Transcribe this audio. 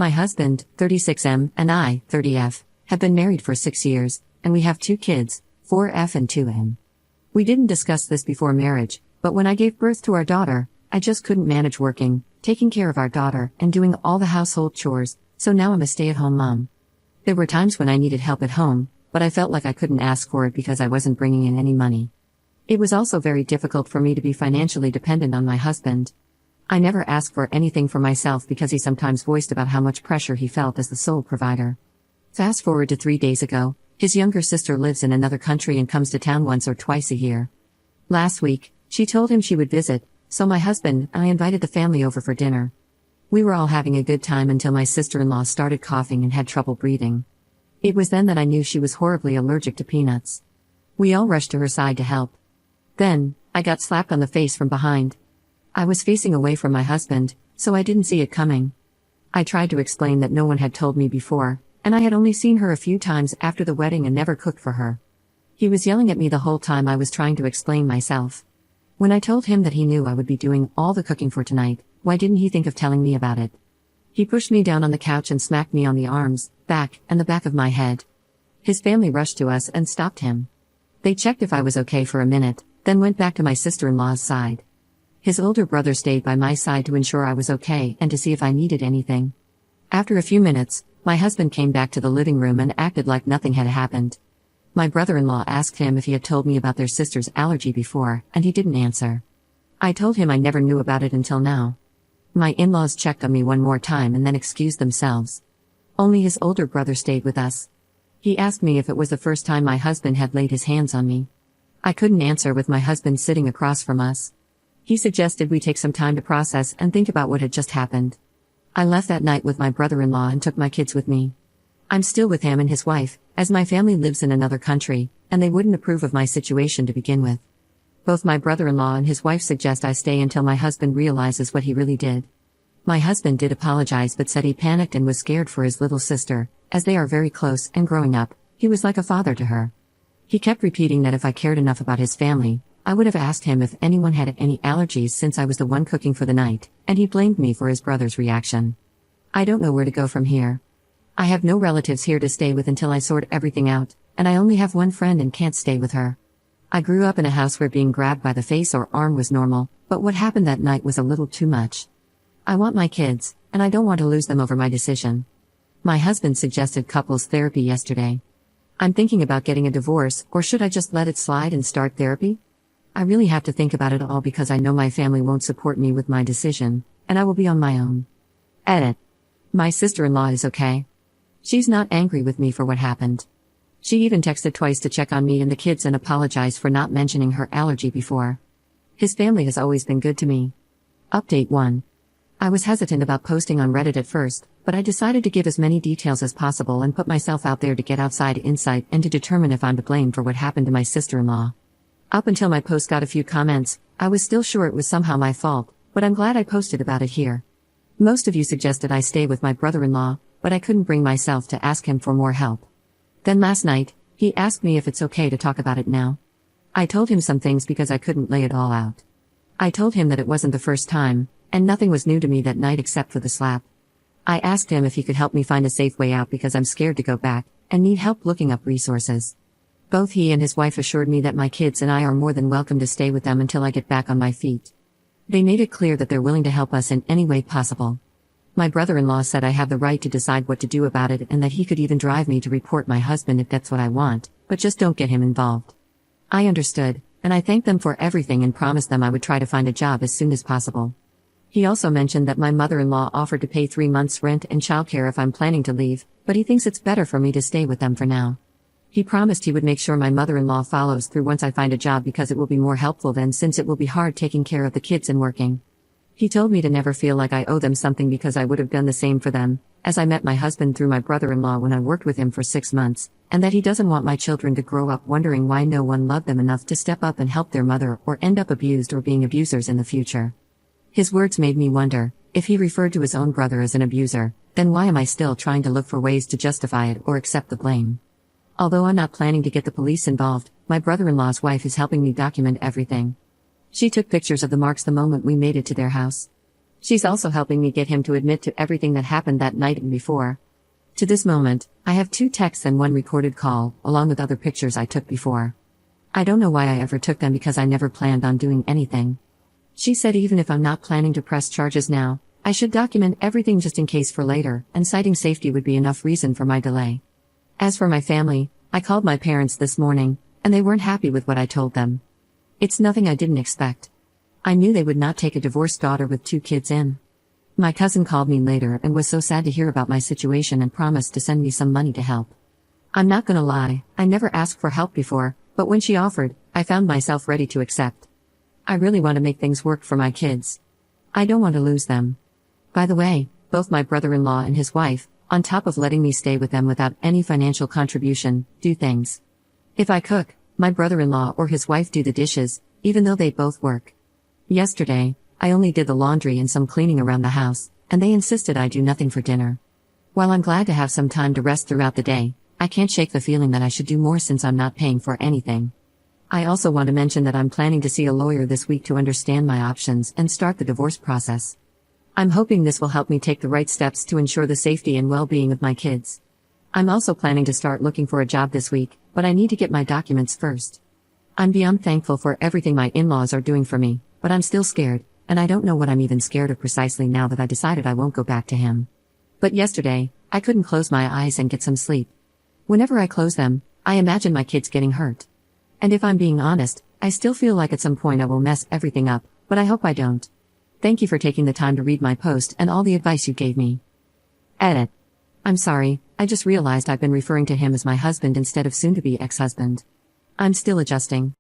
My husband, 36M, and I, 30F, have been married for 6 years, and we have 2 kids, 4F and 2M. We didn't discuss this before marriage, but when I gave birth to our daughter, I just couldn't manage working, taking care of our daughter, and doing all the household chores, so now I'm a stay-at-home mom. There were times when I needed help at home, but I felt like I couldn't ask for it because I wasn't bringing in any money. It was also very difficult for me to be financially dependent on my husband. I never asked for anything for myself because he sometimes voiced about how much pressure he felt as the sole provider. Fast forward to 3 days ago, his younger sister lives in another country and comes to town once or twice a year. Last week, she told him she would visit, so my husband and I invited the family over for dinner. We were all having a good time until my sister-in-law started coughing and had trouble breathing. It was then that I knew she was horribly allergic to peanuts. We all rushed to her side to help. Then, I got slapped on the face from behind. I was facing away from my husband, so I didn't see it coming. I tried to explain that no one had told me before, and I had only seen her a few times after the wedding and never cooked for her. He was yelling at me the whole time I was trying to explain myself. When I told him that he knew I would be doing all the cooking for tonight, why didn't he think of telling me about it? He pushed me down on the couch and smacked me on the arms, back, and the back of my head. His family rushed to us and stopped him. They checked if I was okay for a minute, then went back to my sister-in-law's side. His older brother stayed by my side to ensure I was okay and to see if I needed anything. After a few minutes, my husband came back to the living room and acted like nothing had happened. My brother-in-law asked him if he had told me about their sister's allergy before, and he didn't answer. I told him I never knew about it until now. My in-laws checked on me one more time and then excused themselves. Only his older brother stayed with us. He asked me if it was the first time my husband had laid his hands on me. I couldn't answer with my husband sitting across from us. He suggested we take some time to process and think about what had just happened. I left that night with my brother-in-law and took my kids with me. I'm still with him and his wife, as my family lives in another country, and they wouldn't approve of my situation to begin with. Both my brother-in-law and his wife suggest I stay until my husband realizes what he really did. My husband did apologize but said he panicked and was scared for his little sister, as they are very close, and growing up, he was like a father to her. He kept repeating that if I cared enough about his family, I would have asked him if anyone had any allergies since I was the one cooking for the night, and he blamed me for his brother's reaction. I don't know where to go from here. I have no relatives here to stay with until I sort everything out, and I only have one friend and can't stay with her. I grew up in a house where being grabbed by the face or arm was normal, but what happened that night was a little too much. I want my kids, and I don't want to lose them over my decision. My husband suggested couples therapy yesterday. I'm thinking about getting a divorce, or should I just let it slide and start therapy? I really have to think about it all because I know my family won't support me with my decision, and I will be on my own. Edit. My sister-in-law is okay. She's not angry with me for what happened. She even texted twice to check on me and the kids and apologize for not mentioning her allergy before. His family has always been good to me. Update 1. I was hesitant about posting on Reddit at first, but I decided to give as many details as possible and put myself out there to get outside insight and to determine if I'm to blame for what happened to my sister-in-law. Up until my post got a few comments, I was still sure it was somehow my fault, but I'm glad I posted about it here. Most of you suggested I stay with my brother-in-law, but I couldn't bring myself to ask him for more help. Then last night, he asked me if it's okay to talk about it now. I told him some things because I couldn't lay it all out. I told him that it wasn't the first time, and nothing was new to me that night except for the slap. I asked him if he could help me find a safe way out because I'm scared to go back, and need help looking up resources. Both he and his wife assured me that my kids and I are more than welcome to stay with them until I get back on my feet. They made it clear that they're willing to help us in any way possible. My brother-in-law said I have the right to decide what to do about it and that he could even drive me to report my husband if that's what I want, but just don't get him involved. I understood, and I thanked them for everything and promised them I would try to find a job as soon as possible. He also mentioned that my mother-in-law offered to pay 3 months' rent and childcare if I'm planning to leave, but he thinks it's better for me to stay with them for now. He promised he would make sure my mother-in-law follows through once I find a job because it will be more helpful then since it will be hard taking care of the kids and working. He told me to never feel like I owe them something because I would have done the same for them, as I met my husband through my brother-in-law when I worked with him for 6 months, and that he doesn't want my children to grow up wondering why no one loved them enough to step up and help their mother or end up abused or being abusers in the future. His words made me wonder, if he referred to his own brother as an abuser, then why am I still trying to look for ways to justify it or accept the blame? Although I'm not planning to get the police involved, my brother-in-law's wife is helping me document everything. She took pictures of the marks the moment we made it to their house. She's also helping me get him to admit to everything that happened that night and before. To this moment, I have 2 texts and 1 recorded call, along with other pictures I took before. I don't know why I ever took them because I never planned on doing anything. She said even if I'm not planning to press charges now, I should document everything just in case for later, and citing safety would be enough reason for my delay. As for my family, I called my parents this morning, and they weren't happy with what I told them. It's nothing I didn't expect. I knew they would not take a divorced daughter with 2 kids in. My cousin called me later and was so sad to hear about my situation and promised to send me some money to help. I'm not gonna lie, I never asked for help before, but when she offered, I found myself ready to accept. I really want to make things work for my kids. I don't want to lose them. By the way, both my brother-in-law and his wife, on top of letting me stay with them without any financial contribution, do things. If I cook, my brother-in-law or his wife do the dishes, even though they both work. Yesterday, I only did the laundry and some cleaning around the house, and they insisted I do nothing for dinner. While I'm glad to have some time to rest throughout the day, I can't shake the feeling that I should do more since I'm not paying for anything. I also want to mention that I'm planning to see a lawyer this week to understand my options and start the divorce process. I'm hoping this will help me take the right steps to ensure the safety and well-being of my kids. I'm also planning to start looking for a job this week, but I need to get my documents first. I'm beyond thankful for everything my in-laws are doing for me, but I'm still scared, and I don't know what I'm even scared of precisely now that I decided I won't go back to him. But yesterday, I couldn't close my eyes and get some sleep. Whenever I close them, I imagine my kids getting hurt. And if I'm being honest, I still feel like at some point I will mess everything up, but I hope I don't. Thank you for taking the time to read my post and all the advice you gave me. Edit. I'm sorry, I just realized I've been referring to him as my husband instead of soon-to-be ex-husband. I'm still adjusting.